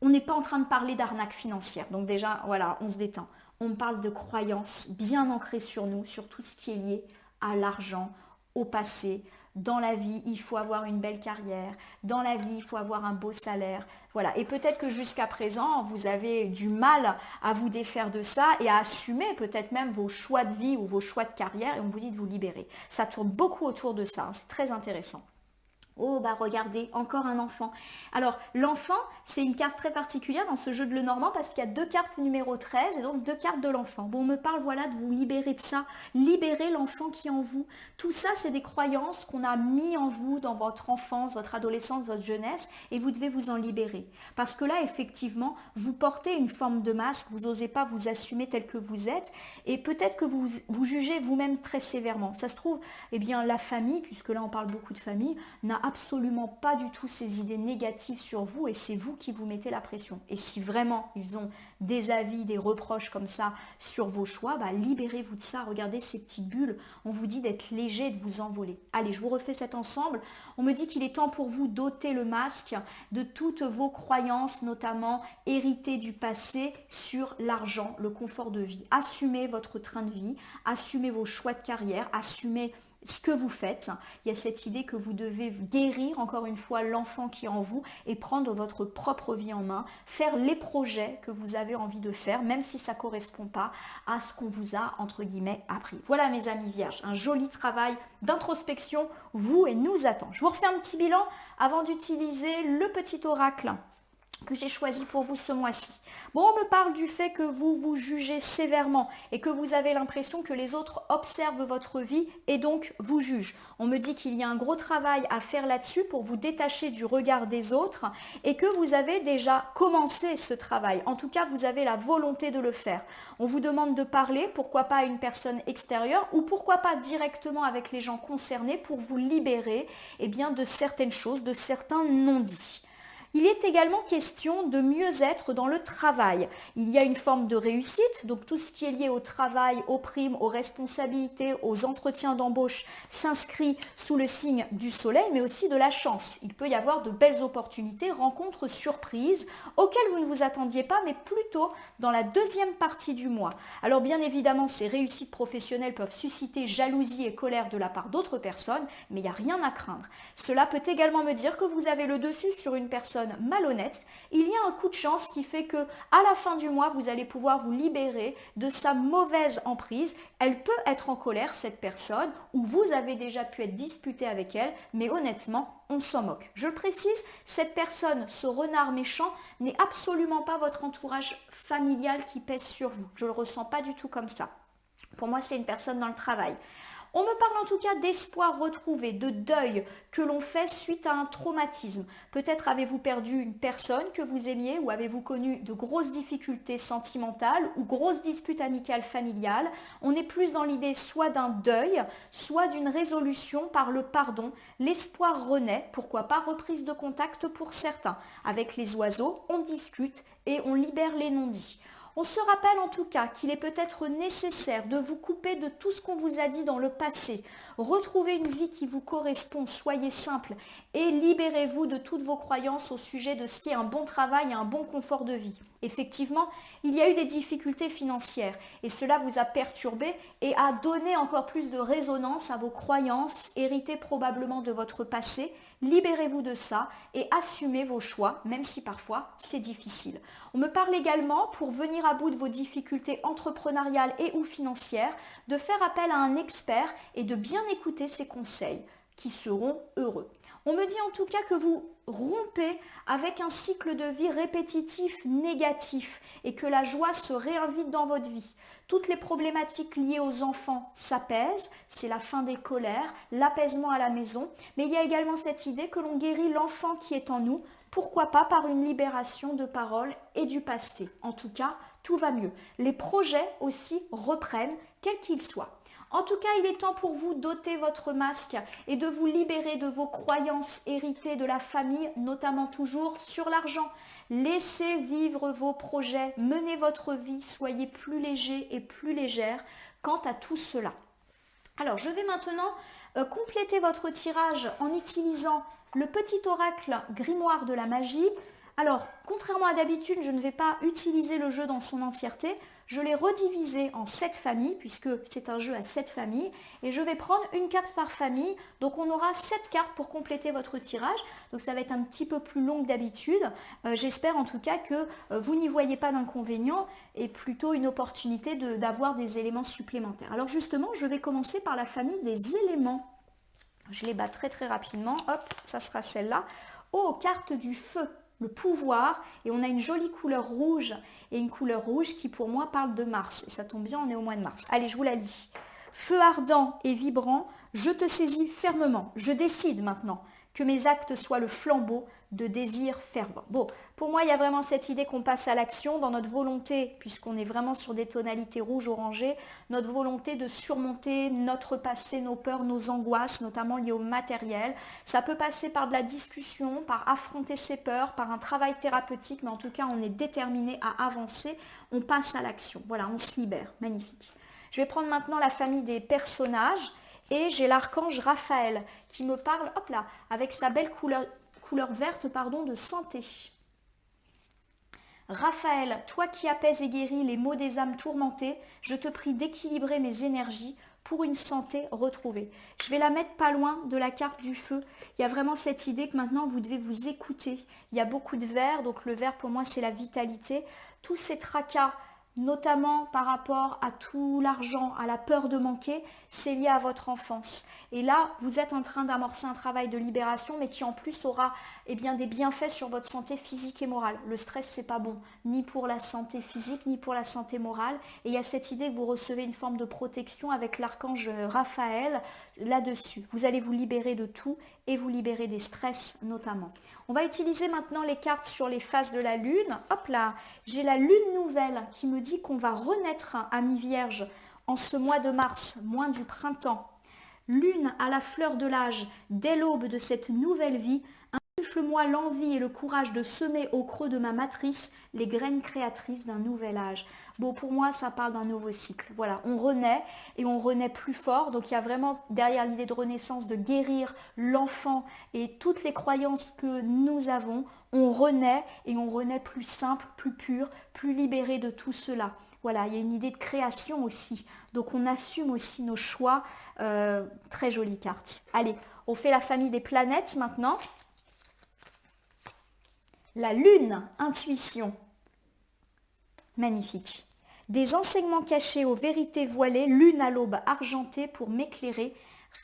on n'est pas en train de parler d'arnaque financière. Donc déjà, voilà, on se détend. On parle de croyances bien ancrées sur nous, sur tout ce qui est lié à l'argent, au passé. Dans la vie, il faut avoir une belle carrière. Dans la vie, il faut avoir un beau salaire. Voilà. Et peut-être que jusqu'à présent, vous avez du mal à vous défaire de ça et à assumer peut-être même vos choix de vie ou vos choix de carrière et on vous dit de vous libérer. Ça tourne beaucoup autour de ça. Hein. C'est très intéressant. Oh bah regardez, encore un enfant. Alors l'enfant, c'est une carte très particulière dans ce jeu de Lenormand parce qu'il y a deux cartes numéro 13 et donc deux cartes de l'enfant. Bon, on me parle voilà de vous libérer de ça, libérer l'enfant qui est en vous. Tout ça, c'est des croyances qu'on a mis en vous dans votre enfance, votre adolescence, votre jeunesse et vous devez vous en libérer. Parce que là, effectivement, vous portez une forme de masque, vous n'osez pas vous assumer tel que vous êtes et peut-être que vous jugez vous-même très sévèrement. Ça se trouve, eh bien la famille, puisque là on parle beaucoup de famille, n'a absolument pas du tout ces idées négatives sur vous et c'est vous qui vous mettez la pression. Et si vraiment ils ont des avis, des reproches comme ça sur vos choix, bah, libérez-vous de ça. Regardez ces petites bulles. On vous dit d'être léger, de vous envoler. Allez, je vous refais cet ensemble. On me dit qu'il est temps pour vous d'ôter le masque de toutes vos croyances, notamment héritées du passé sur l'argent, le confort de vie. Assumez votre train de vie, assumez vos choix de carrière, assumez ce que vous faites. Il y a cette idée que vous devez guérir encore une fois l'enfant qui est en vous et prendre votre propre vie en main, faire les projets que vous avez envie de faire, même si ça ne correspond pas à ce qu'on vous a, entre guillemets, appris. Voilà mes amis vierges, un joli travail d'introspection vous et nous attend. Je vous refais un petit bilan avant d'utiliser le petit oracle que j'ai choisi pour vous ce mois-ci. Bon, on me parle du fait que vous vous jugez sévèrement et que vous avez l'impression que les autres observent votre vie et donc vous jugent. On me dit qu'il y a un gros travail à faire là-dessus pour vous détacher du regard des autres et que vous avez déjà commencé ce travail. En tout cas, vous avez la volonté de le faire. On vous demande de parler, pourquoi pas à une personne extérieure ou pourquoi pas directement avec les gens concernés pour vous libérer bien, de certaines choses, de certains non-dits. Il est également question de mieux être dans le travail. Il y a une forme de réussite, donc tout ce qui est lié au travail, aux primes, aux responsabilités, aux entretiens d'embauche s'inscrit sous le signe du soleil, mais aussi de la chance. Il peut y avoir de belles opportunités, rencontres surprises, auxquelles vous ne vous attendiez pas, mais plutôt dans la deuxième partie du mois. Alors bien évidemment, ces réussites professionnelles peuvent susciter jalousie et colère de la part d'autres personnes, mais il n'y a rien à craindre. Cela peut également me dire que vous avez le dessus sur une personne personne malhonnête, il y a un coup de chance qui fait que à la fin du mois, vous allez pouvoir vous libérer de sa mauvaise emprise. Elle peut être en colère, cette personne, ou vous avez déjà pu être disputé avec elle, mais honnêtement, on s'en moque. Je le précise, cette personne, ce renard méchant, n'est absolument pas votre entourage familial qui pèse sur vous. Je ne le ressens pas du tout comme ça. Pour moi, c'est une personne dans le travail. On me parle en tout cas d'espoir retrouvé, de deuil que l'on fait suite à un traumatisme. Peut-être avez-vous perdu une personne que vous aimiez ou avez-vous connu de grosses difficultés sentimentales ou grosses disputes amicales familiales. On est plus dans l'idée soit d'un deuil, soit d'une résolution par le pardon. L'espoir renaît, pourquoi pas reprise de contact pour certains. Avec les oiseaux, on discute et on libère les non-dits. On se rappelle en tout cas qu'il est peut-être nécessaire de vous couper de tout ce qu'on vous a dit dans le passé. Retrouvez une vie qui vous correspond, soyez simple et libérez-vous de toutes vos croyances au sujet de ce qui est un bon travail et un bon confort de vie. Effectivement, il y a eu des difficultés financières et cela vous a perturbé et a donné encore plus de résonance à vos croyances héritées probablement de votre passé. Libérez-vous de ça et assumez vos choix, même si parfois c'est difficile. On me parle également, pour venir à bout de vos difficultés entrepreneuriales et ou financières, de faire appel à un expert et de bien écouter ses conseils, qui seront heureux. On me dit en tout cas que vous rompez avec un cycle de vie répétitif négatif et que la joie se réinvite dans votre vie. Toutes les problématiques liées aux enfants s'apaisent, c'est la fin des colères, l'apaisement à la maison, mais il y a également cette idée que l'on guérit l'enfant qui est en nous, pourquoi pas par une libération de paroles et du passé. En tout cas, tout va mieux. Les projets aussi reprennent, quels qu'ils soient. En tout cas, il est temps pour vous d'ôter votre masque et de vous libérer de vos croyances héritées de la famille, notamment toujours sur l'argent. Laissez vivre vos projets, menez votre vie, soyez plus léger et plus légère quant à tout cela. Alors, je vais maintenant compléter votre tirage en utilisant le petit oracle grimoire de la magie. Alors, contrairement à d'habitude, je ne vais pas utiliser le jeu dans son entièreté. Je l'ai redivisé en 7 familles, puisque c'est un jeu à 7 familles. Et je vais prendre une carte par famille. Donc, on aura 7 cartes pour compléter votre tirage. Donc, ça va être un petit peu plus long que d'habitude. J'espère en tout cas que vous n'y voyez pas d'inconvénient et plutôt une opportunité d'avoir des éléments supplémentaires. Alors, justement, je vais commencer par la famille des éléments. Je les bats très très rapidement. Hop, ça sera celle-là. Oh, carte du feu, le pouvoir. Et on a une jolie couleur rouge. Et une couleur rouge qui pour moi parle de Mars. Et ça tombe bien, on est au mois de mars. Allez, je vous la lis. Feu ardent et vibrant, je te saisis fermement. Je décide maintenant que mes actes soient le flambeau de désirs fervents. Bon, pour moi, il y a vraiment cette idée qu'on passe à l'action dans notre volonté, puisqu'on est vraiment sur des tonalités rouge-orangé, notre volonté de surmonter notre passé, nos peurs, nos angoisses, notamment liées au matériel. Ça peut passer par de la discussion, par affronter ses peurs, par un travail thérapeutique, mais en tout cas, on est déterminé à avancer, on passe à l'action. Voilà, on se libère. Magnifique. Je vais prendre maintenant la famille des personnages. Et j'ai l'archange Raphaël qui me parle, hop là, avec sa belle couleur verte, pardon, de santé. Raphaël, toi qui apaises et guéris les maux des âmes tourmentées, je te prie d'équilibrer mes énergies pour une santé retrouvée. Je vais la mettre pas loin de la carte du feu. Il y a vraiment cette idée que maintenant vous devez vous écouter. Il y a beaucoup de vert, donc le vert pour moi c'est la vitalité. Tous ces tracas, notamment par rapport à tout l'argent, à la peur de manquer, c'est lié à votre enfance. Et là, vous êtes en train d'amorcer un travail de libération, mais qui en plus aura des bienfaits sur votre santé physique et morale. Le stress, c'est pas bon, ni pour la santé physique, ni pour la santé morale. Et il y a cette idée que vous recevez une forme de protection avec l'archange Raphaël là-dessus. Vous allez vous libérer de tout et vous libérer des stress notamment. On va utiliser maintenant les cartes sur les phases de la lune. Hop là, j'ai la lune nouvelle qui me dit qu'on va renaître à mi-vierge en ce mois de mars, mois du printemps. Lune à la fleur de l'âge, dès l'aube de cette nouvelle vie, insuffle-moi l'envie et le courage de semer au creux de ma matrice les graines créatrices d'un nouvel âge. Bon, pour moi, ça parle d'un nouveau cycle. Voilà, on renaît et on renaît plus fort. Donc, il y a vraiment derrière l'idée de renaissance de guérir l'enfant et toutes les croyances que nous avons. On renaît et on renaît plus simple, plus pur, plus libéré de tout cela. Voilà, il y a une idée de création aussi. Donc, on assume aussi nos choix. Très jolie carte. Allez, on fait la famille des planètes maintenant. La lune, intuition. Magnifique. Des enseignements cachés aux vérités voilées, lune à l'aube argentée pour m'éclairer.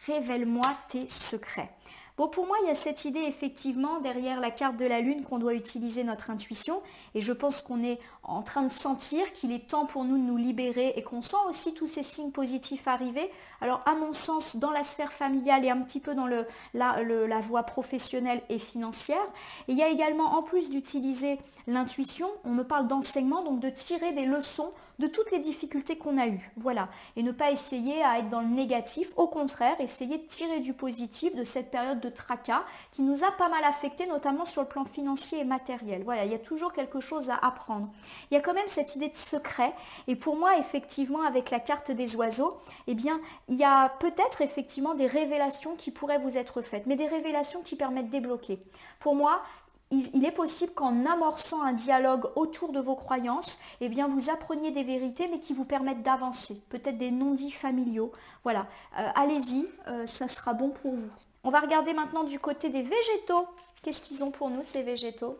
Révèle-moi tes secrets. Bon, pour moi, il y a cette idée effectivement derrière la carte de la lune qu'on doit utiliser notre intuition et je pense qu'on est en train de sentir qu'il est temps pour nous de nous libérer et qu'on sent aussi tous ces signes positifs arriver. Alors à mon sens, dans la sphère familiale et un petit peu dans la voie professionnelle et financière. Et il y a également, en plus d'utiliser l'intuition, on me parle d'enseignement, donc de tirer des leçons de toutes les difficultés qu'on a eues. Voilà. Et ne pas essayer à être dans le négatif, au contraire, essayer de tirer du positif de cette période de tracas qui nous a pas mal affecté, notamment sur le plan financier et matériel. Voilà, il y a toujours quelque chose à apprendre. Il y a quand même cette idée de secret. Et pour moi, effectivement, avec la carte des oiseaux, eh bien, il y a peut-être effectivement des révélations qui pourraient vous être faites, mais des révélations qui permettent de débloquer. Pour moi, il est possible qu'en amorçant un dialogue autour de vos croyances, eh bien vous appreniez des vérités mais qui vous permettent d'avancer, peut-être des non-dits familiaux. Voilà, allez-y, ça sera bon pour vous. On va regarder maintenant du côté des végétaux. Qu'est-ce qu'ils ont pour nous ces végétaux?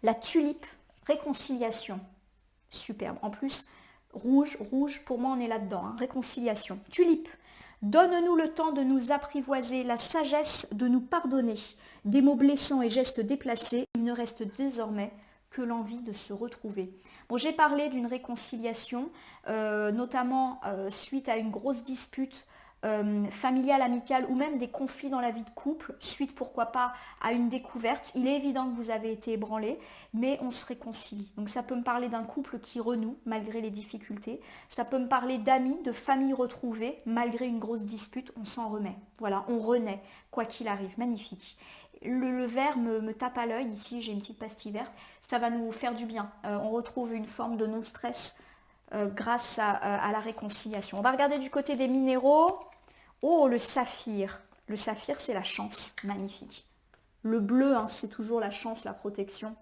La tulipe, réconciliation. Superbe. En plus, rouge, pour moi on est là-dedans, hein. Réconciliation. Tulipe. Donne-nous le temps de nous apprivoiser, la sagesse de nous pardonner. Des mots blessants et gestes déplacés, il ne reste désormais que l'envie de se retrouver. Bon, j'ai parlé d'une réconciliation, notamment suite à une grosse dispute familiale, amicale ou même des conflits dans la vie de couple, suite pourquoi pas à une découverte. Il est évident que vous avez été ébranlé, mais on se réconcilie. Donc ça peut me parler d'un couple qui renoue malgré les difficultés. Ça peut me parler d'amis, de familles retrouvées malgré une grosse dispute, on s'en remet. Voilà, on renaît, quoi qu'il arrive. Magnifique. Le vert me tape à l'œil, ici j'ai une petite pastille verte, ça va nous faire du bien. On retrouve une forme de non-stress grâce à la réconciliation. On va regarder du côté des minéraux. Oh, le saphir. Le saphir, c'est la chance. Magnifique. Le bleu, hein, c'est toujours la chance, la protection.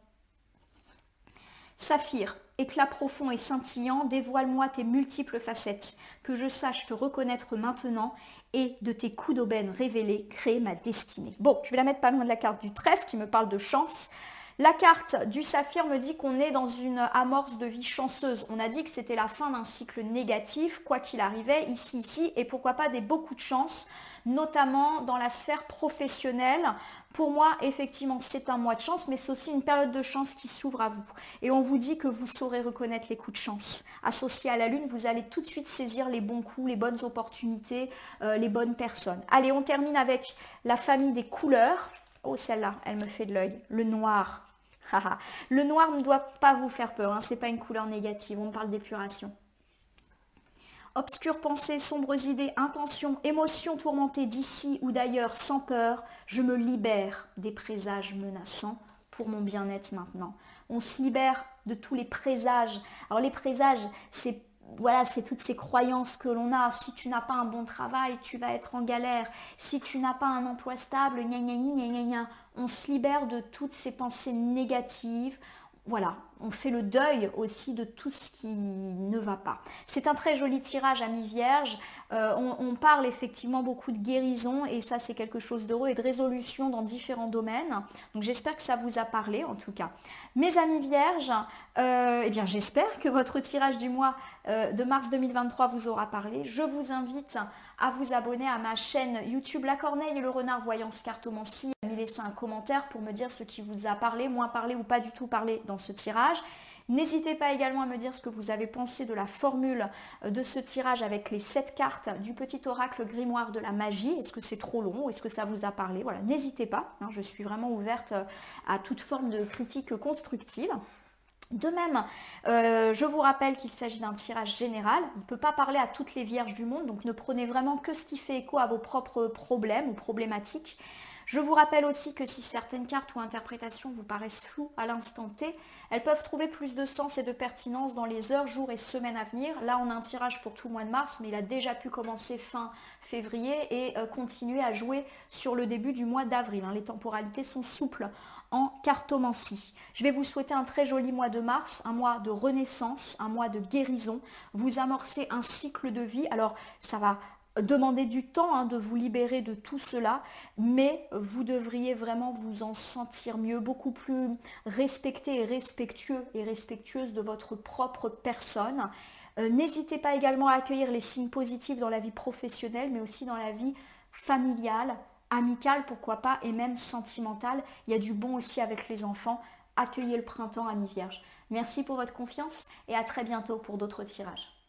Saphir, éclat profond et scintillant, dévoile-moi tes multiples facettes, que je sache te reconnaître maintenant et de tes coups d'aubaine révélés, créer ma destinée. Bon, je vais la mettre pas loin de la carte du trèfle qui me parle de chance. La carte du saphir me dit qu'on est dans une amorce de vie chanceuse. On a dit que c'était la fin d'un cycle négatif, quoi qu'il arrivait, ici, et pourquoi pas beaucoup de chance, notamment dans la sphère professionnelle. Pour moi, effectivement, c'est un mois de chance, mais c'est aussi une période de chance qui s'ouvre à vous. Et on vous dit que vous saurez reconnaître les coups de chance. Associé à la lune, vous allez tout de suite saisir les bons coups, les bonnes opportunités, les bonnes personnes. Allez, on termine avec la famille des couleurs. Oh, celle-là, elle me fait de l'œil. Le noir. Le noir ne doit pas vous faire peur, hein. Ce n'est pas une couleur négative, on parle d'épuration. Obscures pensées, sombres idées, intentions, émotions tourmentées d'ici ou d'ailleurs sans peur, je me libère des présages menaçants pour mon bien-être maintenant. On se libère de tous les présages. Alors les présages, c'est voilà, c'est toutes ces croyances que l'on a. Si tu n'as pas un bon travail, tu vas être en galère. Si tu n'as pas un emploi stable, gna gna gna gna gna. On se libère de toutes ces pensées négatives. Voilà, on fait le deuil aussi de tout ce qui ne va pas. C'est un très joli tirage, amis vierges. On parle effectivement beaucoup de guérison et ça c'est quelque chose d'heureux et de résolution dans différents domaines. Donc j'espère que ça vous a parlé en tout cas. Mes amis vierges, eh bien j'espère que votre tirage du mois de mars 2023 vous aura parlé. Je vous invite à vous abonner à ma chaîne YouTube La Corneille et le Renard Voyance Cartomancie, à me laisser un commentaire pour me dire ce qui vous a parlé, moins parlé ou pas du tout parlé dans ce tirage. N'hésitez pas également à me dire ce que vous avez pensé de la formule de ce tirage avec les 7 cartes du petit oracle grimoire de la magie. Est-ce que c'est trop long ou est-ce que ça vous a parlé? Voilà, n'hésitez pas, hein, je suis vraiment ouverte à toute forme de critique constructive. De même, je vous rappelle qu'il s'agit d'un tirage général. On ne peut pas parler à toutes les vierges du monde, donc ne prenez vraiment que ce qui fait écho à vos propres problèmes ou problématiques. Je vous rappelle aussi que si certaines cartes ou interprétations vous paraissent floues à l'instant T, elles peuvent trouver plus de sens et de pertinence dans les heures, jours et semaines à venir. Là, on a un tirage pour tout le mois de mars, mais il a déjà pu commencer fin février et continuer à jouer sur le début du mois d'avril. Les temporalités sont souples en cartomancie. Je vais vous souhaiter un très joli mois de mars, un mois de renaissance, un mois de guérison. Vous amorcez un cycle de vie. Alors, ça va demander du temps de vous libérer de tout cela, mais vous devriez vraiment vous en sentir mieux, beaucoup plus respecté et respectueux et respectueuse de votre propre personne. N'hésitez pas également à accueillir les signes positifs dans la vie professionnelle, mais aussi dans la vie familiale, amicale, pourquoi pas, et même sentimentale. Il y a du bon aussi avec les enfants. Accueillez le printemps, amis vierges. Merci pour votre confiance et à très bientôt pour d'autres tirages.